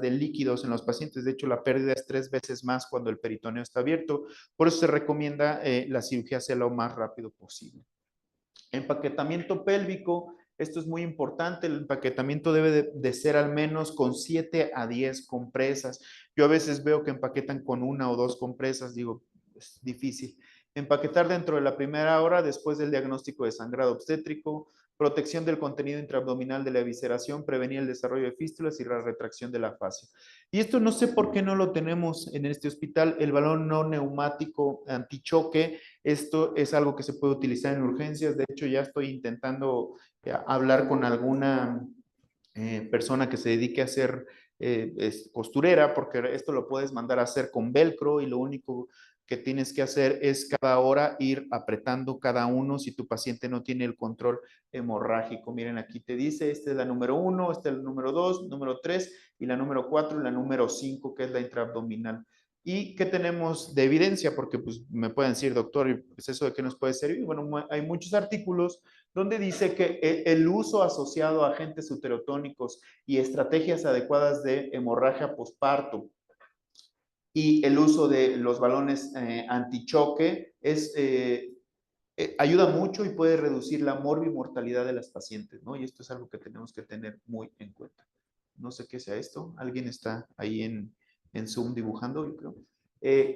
de líquidos en los pacientes. De hecho, la pérdida es 3 veces más cuando el peritoneo está abierto. Por eso se recomienda la cirugía sea lo más rápido posible. Empaquetamiento pélvico, esto es muy importante, el empaquetamiento debe de ser al menos con 7 a 10 compresas. Yo a veces veo que empaquetan con 1 o 2 compresas, digo, es difícil. Empaquetar dentro de la primera hora después del diagnóstico de sangrado obstétrico, protección del contenido intraabdominal de la evisceración, prevenir el desarrollo de fístulas y la retracción de la fascia. Y esto no sé por qué no lo tenemos en este hospital, el balón no neumático antichoque. Esto es algo que se puede utilizar en urgencias. De hecho, ya estoy intentando hablar con alguna persona que se dedique a hacer costurera, porque esto lo puedes mandar a hacer con velcro y lo único que tienes que hacer es cada hora ir apretando cada uno si tu paciente no tiene el control hemorrágico. Miren, aquí te dice, esta es la número 1, esta es la número 2, número 3 y la número 4 y la número 5, que es la intraabdominal. ¿Y qué tenemos de evidencia? Porque pues, me pueden decir, doctor, ¿es eso de qué nos puede servir? Bueno, hay muchos artículos donde dice que el uso asociado a agentes uterotónicos y estrategias adecuadas de hemorragia posparto y el uso de los balones antichoque ayuda mucho y puede reducir la morbimortalidad de las pacientes, ¿no? Y esto es algo que tenemos que tener muy en cuenta. No sé qué sea esto. ¿Alguien está ahí en Zoom dibujando? Yo creo.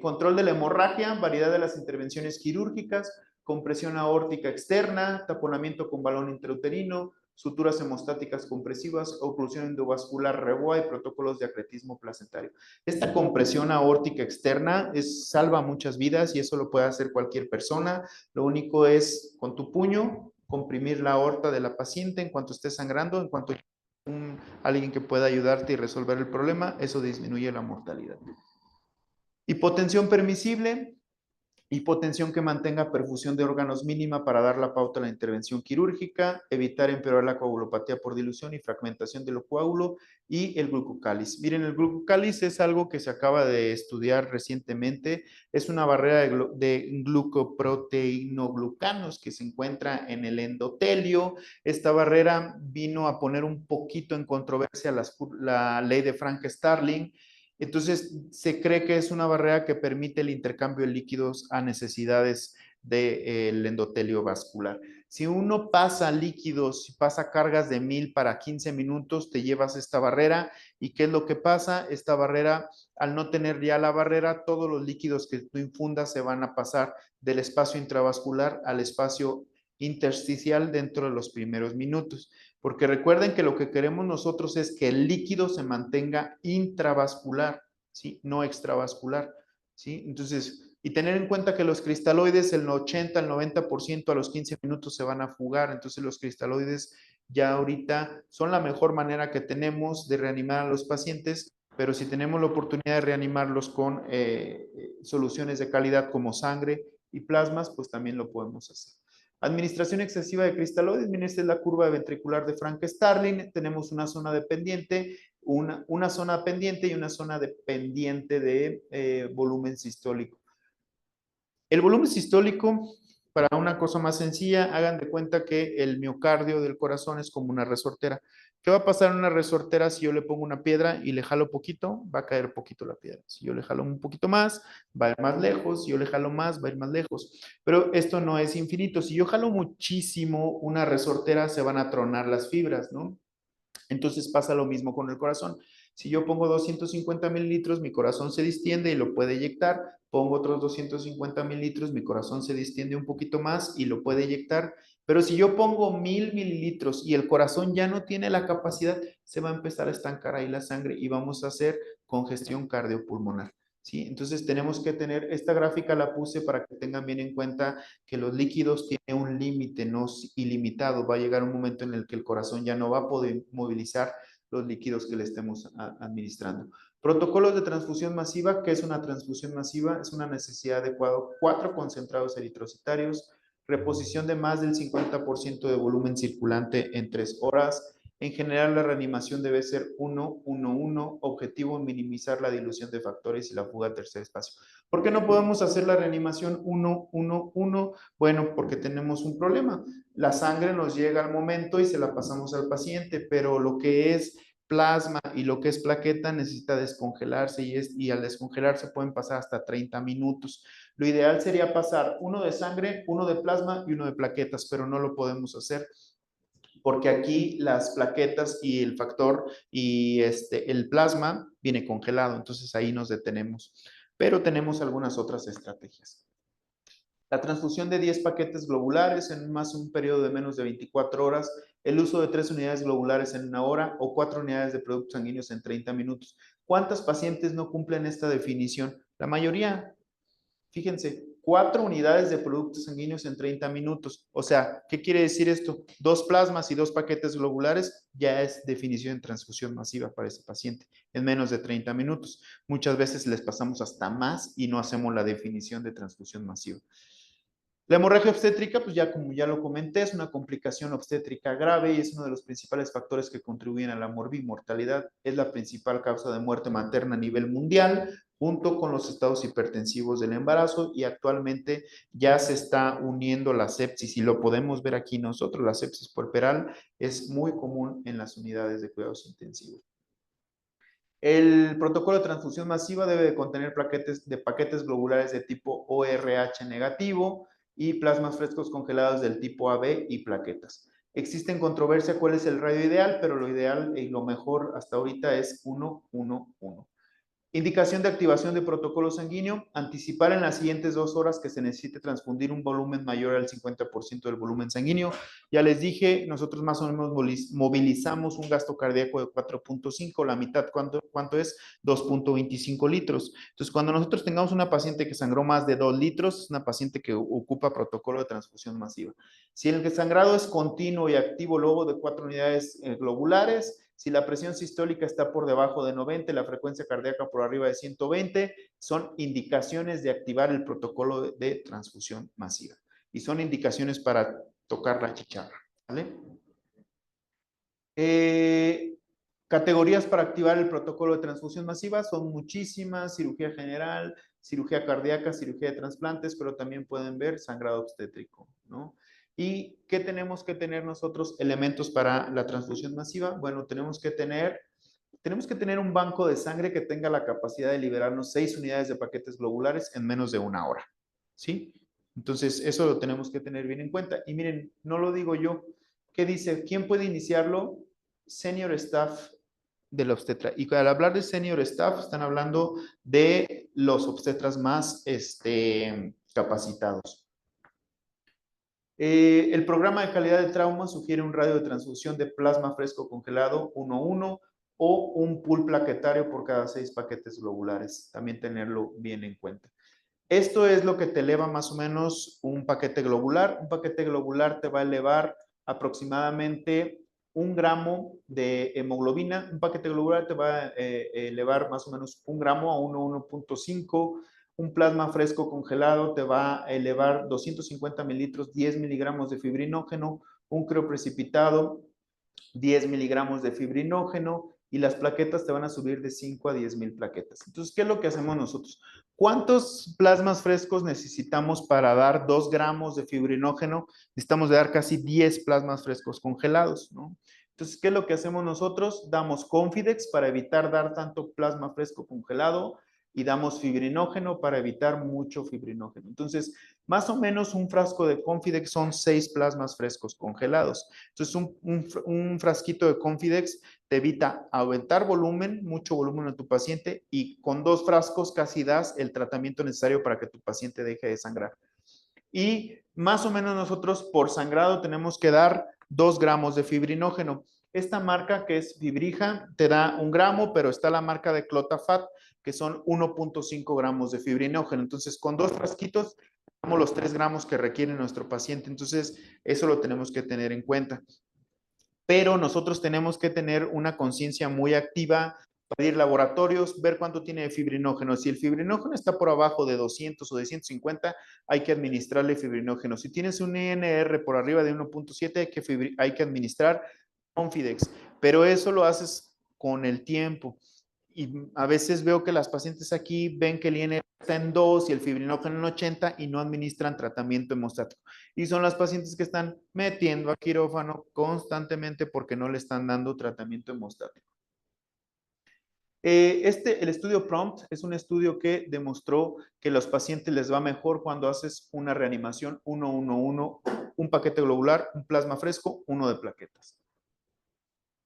Control de la hemorragia, variedad de las intervenciones quirúrgicas, compresión aórtica externa, taponamiento con balón intrauterino, suturas hemostáticas compresivas, oclusión endovascular REBOA y protocolos de acretismo placentario. Esta compresión aórtica externa salva muchas vidas y eso lo puede hacer cualquier persona. Lo único es con tu puño comprimir la aorta de la paciente en cuanto esté sangrando, en cuanto alguien que pueda ayudarte y resolver el problema, eso disminuye la mortalidad. Hipotensión permisible, hipotensión que mantenga perfusión de órganos mínima para dar la pauta a la intervención quirúrgica, evitar empeorar la coagulopatía por dilución y fragmentación del coágulo y el glucocáliz. Miren, el glucocáliz es algo que se acaba de estudiar recientemente, es una barrera de glucoproteinoglucanos que se encuentra en el endotelio. Esta barrera vino a poner un poquito en controversia la ley de Frank-Starling. Entonces, se cree que es una barrera que permite el intercambio de líquidos a necesidades del endotelio vascular. Si uno pasa líquidos, si pasa cargas de 1000 para 15 minutos, te llevas esta barrera. ¿Y qué es lo que pasa? Esta barrera, al no tener ya la barrera, todos los líquidos que tú infundas se van a pasar del espacio intravascular al espacio intersticial dentro de los primeros minutos. Porque recuerden que lo que queremos nosotros es que el líquido se mantenga intravascular, ¿sí? No extravascular, ¿sí? Entonces, y tener en cuenta que los cristaloides, el 80, el 90% a los 15 minutos se van a fugar. Entonces, los cristaloides ya ahorita son la mejor manera que tenemos de reanimar a los pacientes, pero si tenemos la oportunidad de reanimarlos con soluciones de calidad como sangre y plasmas, pues también lo podemos hacer. Administración excesiva de cristaloides, miren, esta es la curva ventricular de Frank-Starling, tenemos una zona dependiente, una zona pendiente y una zona dependiente de volumen sistólico. El volumen sistólico, para una cosa más sencilla, hagan de cuenta que el miocardio del corazón es como una resortera. ¿Qué va a pasar en una resortera si yo le pongo una piedra y le jalo poquito? Va a caer poquito la piedra. Si yo le jalo un poquito más, va a ir más lejos. Si yo le jalo más, va a ir más lejos. Pero esto no es infinito. Si yo jalo muchísimo una resortera, se van a tronar las fibras, ¿no? Entonces pasa lo mismo con el corazón. Si yo pongo 250 mililitros, mi corazón se distiende y lo puede eyectar. Pongo otros 250 mililitros, mi corazón se distiende un poquito más y lo puede eyectar. Pero si yo pongo 1000 mililitros y el corazón ya no tiene la capacidad, se va a empezar a estancar ahí la sangre y vamos a hacer congestión cardiopulmonar. ¿Sí? Entonces tenemos que tener, esta gráfica la puse para que tengan bien en cuenta que los líquidos tienen un límite, no ilimitado. Va a llegar un momento en el que el corazón ya no va a poder movilizar los líquidos que le estemos administrando. Protocolos de transfusión masiva. ¿Qué es una transfusión masiva? Es una necesidad de 4 concentrados eritrocitarios, reposición de más del 50% de volumen circulante en 3 horas. En general, la reanimación debe ser 1-1-1, objetivo minimizar la dilución de factores y la fuga a tercer espacio. ¿Por qué no podemos hacer la reanimación 1-1-1? Bueno, porque tenemos un problema. La sangre nos llega al momento y se la pasamos al paciente, pero lo que es plasma y lo que es plaqueta necesita descongelarse y al descongelarse pueden pasar hasta 30 minutos. Lo ideal sería pasar uno de sangre, uno de plasma y uno de plaquetas, pero no lo podemos hacer porque aquí las plaquetas y el factor y el plasma viene congelado, entonces ahí nos detenemos. Pero tenemos algunas otras estrategias. La transfusión de 10 paquetes globulares en más un periodo de menos de 24 horas, el uso de 3 unidades globulares en 1 hora o 4 unidades de productos sanguíneos en 30 minutos. ¿Cuántos pacientes no cumplen esta definición? La mayoría. Fíjense, 4 unidades de productos sanguíneos en 30 minutos. O sea, ¿qué quiere decir esto? 2 plasmas y 2 paquetes globulares ya es definición de transfusión masiva para ese paciente en menos de 30 minutos. Muchas veces les pasamos hasta más y no hacemos la definición de transfusión masiva. La hemorragia obstétrica, pues ya como ya lo comenté, es una complicación obstétrica grave y es uno de los principales factores que contribuyen a la morbimortalidad. Es la principal causa de muerte materna a nivel mundial, junto con los estados hipertensivos del embarazo, y actualmente ya se está uniendo la sepsis y lo podemos ver aquí nosotros. La sepsis puerperal es muy común en las unidades de cuidados intensivos. El protocolo de transfusión masiva debe de contener paquetes globulares de tipo ORH negativo y plasmas frescos congelados del tipo AB y plaquetas. Existe en controversia cuál es el radio ideal, pero lo ideal y lo mejor hasta ahorita es 1-1-1. Indicación de activación de protocolo sanguíneo: anticipar en las siguientes 2 horas que se necesite transfundir un volumen mayor al 50% del volumen sanguíneo. Ya les dije, nosotros más o menos movilizamos un gasto cardíaco de 4.5, la mitad, ¿cuánto es? 2.25 litros. Entonces, cuando nosotros tengamos una paciente que sangró más de 2 litros, es una paciente que ocupa protocolo de transfusión masiva. Si el sangrado es continuo y activo luego de 4 unidades globulares, si la presión sistólica está por debajo de 90, la frecuencia cardíaca por arriba de 120, son indicaciones de activar el protocolo de transfusión masiva. Y son indicaciones para tocar la chicharra, ¿vale? Categorías para activar el protocolo de transfusión masiva son muchísimas: cirugía general, cirugía cardíaca, cirugía de trasplantes, pero también pueden ver sangrado obstétrico, ¿no? ¿Y qué tenemos que tener nosotros elementos para la transfusión masiva? Bueno, tenemos que tener un banco de sangre que tenga la capacidad de liberarnos 6 unidades de paquetes globulares en menos de 1 hora, ¿sí? Entonces, eso lo tenemos que tener bien en cuenta. Y miren, no lo digo yo. ¿Qué dice? ¿Quién puede iniciarlo? Senior staff del obstetra. Y al hablar de senior staff, están hablando de los obstetras más capacitados. El programa de calidad de trauma sugiere un radio de transfusión de plasma fresco congelado 1-1 o un pool plaquetario por cada 6 paquetes globulares. También tenerlo bien en cuenta. Esto es lo que te eleva más o menos un paquete globular. Un paquete globular te va a elevar aproximadamente 1 gramo de hemoglobina. Un paquete globular te va a elevar más o menos 1 gramo a 1,1.5. Un plasma fresco congelado te va a elevar 250 mililitros, 10 miligramos de fibrinógeno. Un crioprecipitado, 10 miligramos de fibrinógeno, y las plaquetas te van a subir de 5 a 10,000 plaquetas. Entonces, ¿qué es lo que hacemos nosotros? ¿Cuántos plasmas frescos necesitamos para dar 2 gramos de fibrinógeno? Necesitamos dar casi 10 plasmas frescos congelados, ¿no? Entonces, ¿qué es lo que hacemos nosotros? Damos Confidex para evitar dar tanto plasma fresco congelado, y damos fibrinógeno para evitar mucho fibrinógeno. Entonces, más o menos un frasco de Confidex son 6 plasmas frescos congelados. Entonces, un frasquito de Confidex te evita aumentar volumen, mucho volumen a tu paciente, y con 2 frascos casi das el tratamiento necesario para que tu paciente deje de sangrar. Y más o menos nosotros por sangrado tenemos que dar 2 gramos de fibrinógeno. Esta marca, que es Fibrija, te da 1 gramo, pero está la marca de Clotafat, que son 1.5 gramos de fibrinógeno. Entonces, con 2 frasquitos, damos los 3 gramos que requiere nuestro paciente. Entonces, eso lo tenemos que tener en cuenta. Pero nosotros tenemos que tener una conciencia muy activa, pedir laboratorios, ver cuánto tiene de fibrinógeno. Si el fibrinógeno está por abajo de 200 o de 150, hay que administrarle fibrinógeno. Si tienes un INR por arriba de 1.7, hay que administrar Confidex. Pero eso lo haces con el tiempo. Y a veces veo que las pacientes aquí ven que el INR está en 2 y el fibrinógeno en 80 y no administran tratamiento hemostático. Y son las pacientes que están metiendo a quirófano constantemente porque no le están dando tratamiento hemostático. El estudio PROMPT es un estudio que demostró que a los pacientes les va mejor cuando haces una reanimación 1-1-1, un paquete globular, un plasma fresco, 1 de plaquetas.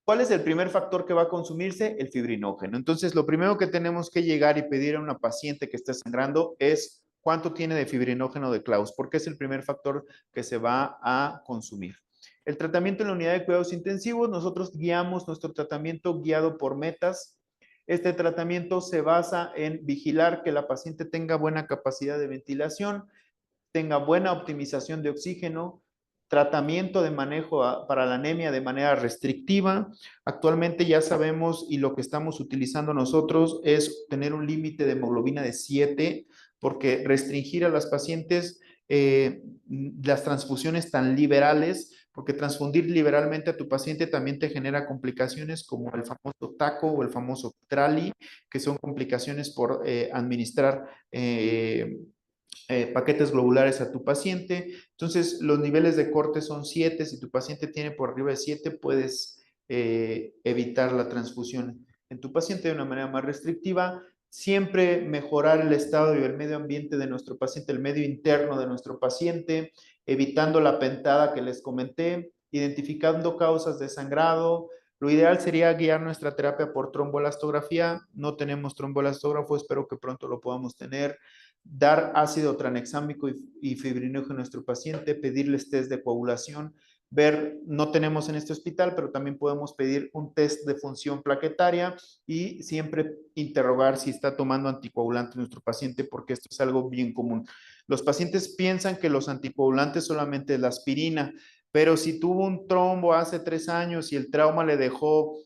¿Cuál es el primer factor que va a consumirse? El fibrinógeno. Entonces, lo primero que tenemos que llegar y pedir a una paciente que esté sangrando es cuánto tiene de fibrinógeno de Claus, porque es el primer factor que se va a consumir. El tratamiento en la unidad de cuidados intensivos, nosotros guiamos nuestro tratamiento guiado por metas. Este tratamiento se basa en vigilar que la paciente tenga buena capacidad de ventilación, tenga buena optimización de oxígeno, tratamiento de manejo para la anemia de manera restrictiva. Actualmente ya sabemos, y lo que estamos utilizando nosotros es tener un límite de hemoglobina de 7, porque restringir a las pacientes las transfusiones tan liberales, porque transfundir liberalmente a tu paciente también te genera complicaciones como el famoso TACO o el famoso TRALI, que son complicaciones por administrar paquetes globulares a tu paciente. Entonces, los niveles de corte son 7. Si tu paciente tiene por arriba de 7, puedes evitar la transfusión en tu paciente de una manera más restrictiva. Siempre mejorar el estado y el medio ambiente de nuestro paciente, el medio interno de nuestro paciente, evitando la pentada que les comenté, identificando causas de sangrado. Lo ideal sería guiar nuestra terapia por tromboelastografía. No tenemos tromboelastógrafo, espero que pronto lo podamos tener. Dar ácido tranexámico y fibrinógeno a nuestro paciente, pedirles test de coagulación, ver, no tenemos en este hospital, pero también podemos pedir un test de función plaquetaria y siempre interrogar si está tomando anticoagulante nuestro paciente, porque esto es algo bien común. Los pacientes piensan que los anticoagulantes solamente es la aspirina, pero si tuvo un trombo hace 3 años y el trauma le dejó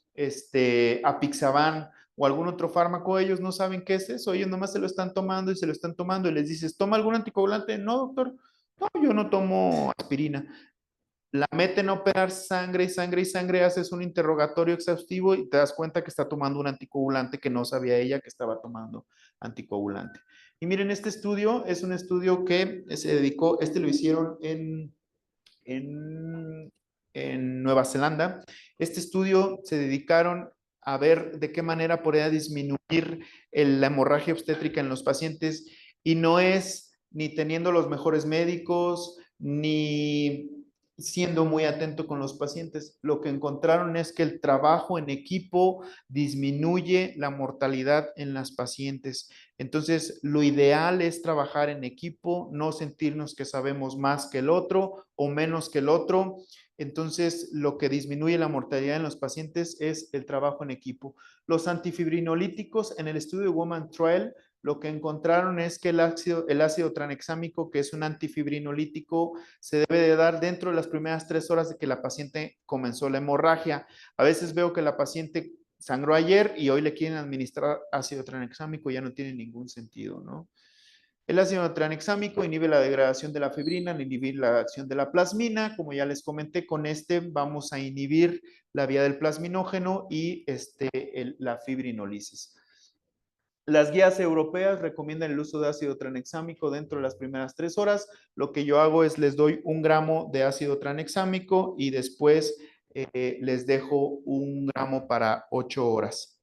apixaban o algún otro fármaco, ellos no saben qué es eso, ellos nomás se lo están tomando y se lo están tomando y les dices, ¿toma algún anticoagulante? No, doctor, no, yo no tomo aspirina. La meten a operar sangre y sangre y sangre, haces un interrogatorio exhaustivo y te das cuenta que está tomando un anticoagulante que no sabía ella que estaba tomando anticoagulante. Y miren, este estudio es un estudio que se dedicó, lo hicieron en, en Nueva Zelanda. Este estudio se dedicaron a ver de qué manera podía disminuir la hemorragia obstétrica en los pacientes y no es ni teniendo los mejores médicos, ni siendo muy atento con los pacientes. Lo que encontraron es que el trabajo en equipo disminuye la mortalidad en las pacientes. Entonces, lo ideal es trabajar en equipo, no sentirnos que sabemos más que el otro o menos que el otro. Entonces, lo que disminuye la mortalidad en los pacientes es el trabajo en equipo. Los antifibrinolíticos en el estudio Woman Trial, lo que encontraron es que el ácido tranexámico, que es un antifibrinolítico, se debe de dar dentro de las primeras 3 horas de que la paciente comenzó la hemorragia. A veces veo que la paciente sangró ayer y hoy le quieren administrar ácido tranexámico, ya no tiene ningún sentido, ¿no? El ácido tranexámico inhibe la degradación de la fibrina, inhibir la acción de la plasmina. Como ya les comenté, con este vamos a inhibir la vía del plasminógeno y la fibrinolisis. Las guías europeas recomiendan el uso de ácido tranexámico dentro de las primeras 3 horas. Lo que yo hago es les doy 1 gramo de ácido tranexámico y después les dejo 1 gramo para 8 horas.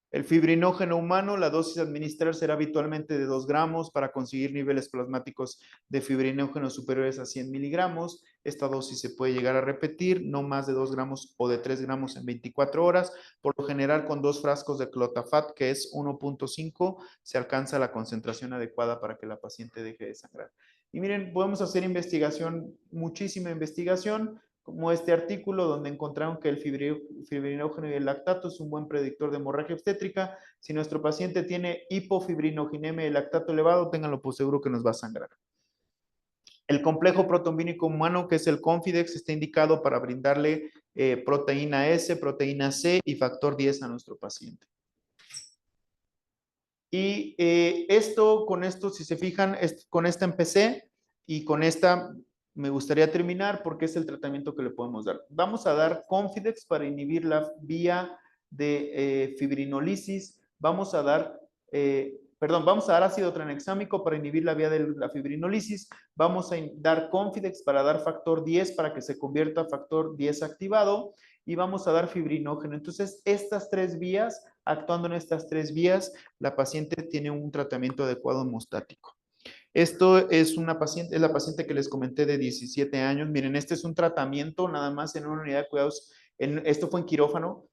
El fibrinógeno humano, la dosis a administrar será habitualmente de 2 gramos para conseguir niveles plasmáticos de fibrinógeno superiores a 100 miligramos. Esta dosis se puede llegar a repetir, no más de 2 gramos o de 3 gramos en 24 horas. Por lo general, con 2 frascos de clotafat, que es 1.5, se alcanza la concentración adecuada para que la paciente deje de sangrar. Y miren, podemos hacer investigación, muchísima investigación, como este artículo donde encontraron que el fibrinógeno y el lactato es un buen predictor de hemorragia obstétrica. Si nuestro paciente tiene hipofibrinogenemia y lactato elevado, ténganlo por seguro que nos va a sangrar. El complejo protombínico humano, que es el Confidex, está indicado para brindarle proteína S, proteína C y factor 10 a nuestro paciente. Y con esto, si se fijan, con esta empecé y con esta me gustaría terminar porque es el tratamiento que le podemos dar. Vamos a dar Confidex para inhibir la vía de fibrinolisis. Vamos a dar ácido tranexámico para inhibir la vía de la fibrinolisis. Vamos a dar Confidex para dar factor 10 para que se convierta a factor 10 activado. Y vamos a dar fibrinógeno. Entonces, actuando en estas 3 vías, la paciente tiene un tratamiento adecuado hemostático. Esto es la paciente que les comenté de 17 años. Miren, este es un tratamiento nada más en una unidad de cuidados. Esto fue en quirófano.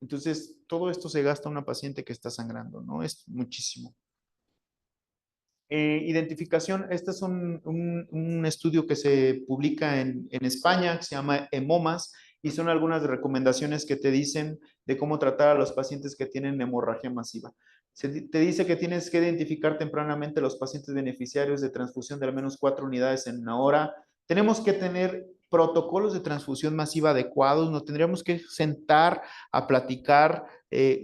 Entonces, todo esto se gasta en una paciente que está sangrando, ¿no? Es muchísimo. Identificación, este es un estudio que se publica en España, que se llama EMOMAS, y son algunas recomendaciones que te dicen de cómo tratar a los pacientes que tienen hemorragia masiva. Te dice que tienes que identificar tempranamente a los pacientes beneficiarios de transfusión de al menos 4 unidades en 1 hora. Tenemos que tener protocolos de transfusión masiva adecuados, nos tendríamos que sentar a platicar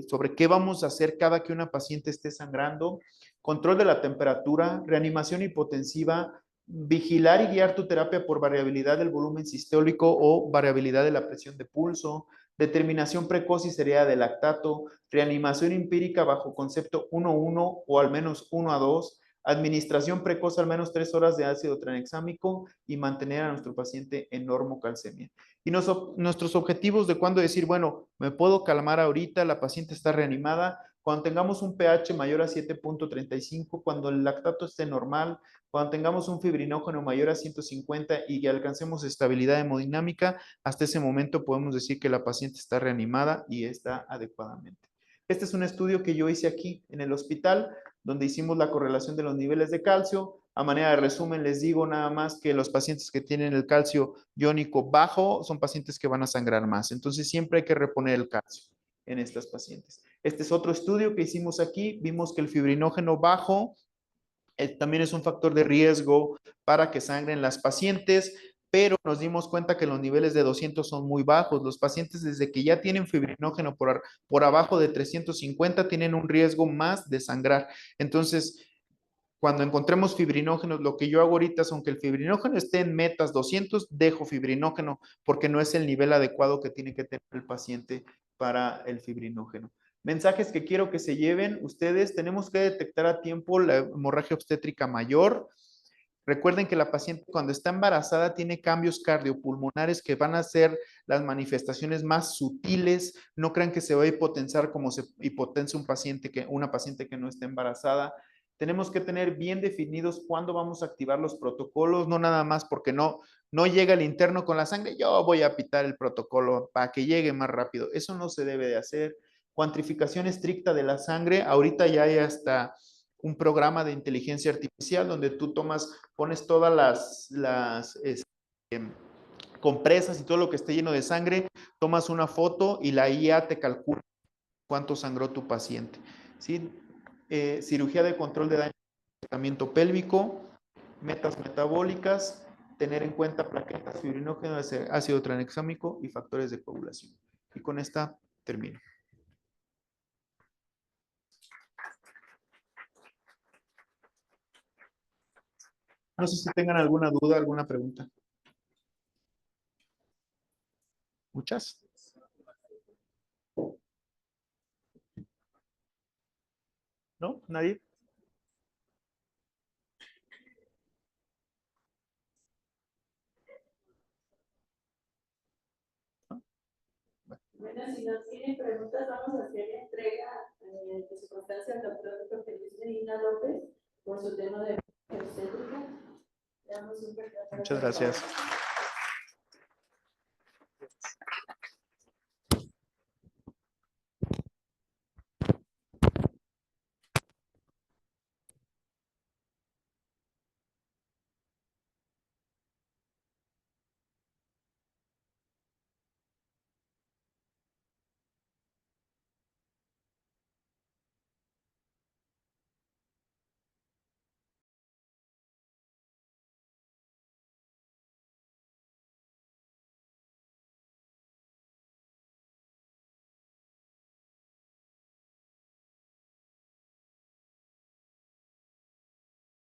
sobre qué vamos a hacer cada que una paciente esté sangrando, control de la temperatura, reanimación hipotensiva, vigilar y guiar tu terapia por variabilidad del volumen sistólico o variabilidad de la presión de pulso, determinación precoz y seriedad del lactato, reanimación empírica bajo concepto 1-1 o al menos 1-2, administración precoz al menos 3 horas de ácido tranexámico y mantener a nuestro paciente en normocalcemia. Y nuestros objetivos de cuándo decir, bueno, me puedo calmar ahorita, la paciente está reanimada, cuando tengamos un pH mayor a 7.35, cuando el lactato esté normal, cuando tengamos un fibrinógeno mayor a 150 y que alcancemos estabilidad hemodinámica, hasta ese momento podemos decir que la paciente está reanimada y está adecuadamente. Este es un estudio que yo hice aquí en el hospital, donde hicimos la correlación de los niveles de calcio. A manera de resumen, les digo nada más que los pacientes que tienen el calcio iónico bajo son pacientes que van a sangrar más. Entonces, siempre hay que reponer el calcio en estas pacientes. Este es otro estudio que hicimos aquí. Vimos que el fibrinógeno bajo también es un factor de riesgo para que sangren las pacientes, pero nos dimos cuenta que los niveles de 200 son muy bajos. Los pacientes desde que ya tienen fibrinógeno por abajo de 350 tienen un riesgo más de sangrar. Entonces, cuando encontremos fibrinógenos, lo que yo hago ahorita es, aunque el fibrinógeno esté en metas 200, dejo fibrinógeno porque no es el nivel adecuado que tiene que tener el paciente para el fibrinógeno. Mensajes que quiero que se lleven ustedes: tenemos que detectar a tiempo la hemorragia obstétrica mayor. Recuerden que la paciente cuando está embarazada tiene cambios cardiopulmonares que van a ser las manifestaciones más sutiles. No crean que se va a hipotensar como se hipotensa una paciente que no está embarazada. Tenemos que tener bien definidos cuándo vamos a activar los protocolos, no nada más porque no llega el interno con la sangre, yo voy a pitar el protocolo para que llegue más rápido. Eso no se debe de hacer. Cuantificación estricta de la sangre. Ahorita ya hay hasta un programa de inteligencia artificial donde tú pones todas las compresas y todo lo que esté lleno de sangre, tomas una foto y la IA te calcula cuánto sangró tu paciente. ¿Sí? Cirugía de control de daño de tratamiento pélvico, metas metabólicas, tener en cuenta plaquetas, fibrinógeno, ácido tranexámico y factores de coagulación. Y con esta termino. No sé si tengan alguna duda, alguna pregunta. Muchas. ¿No? ¿Nadie? Bueno, si no tienen preguntas, vamos a hacer entrega de su constancia al doctor Jorge Luis Medina López por su tema de obstétrica. Muchas gracias.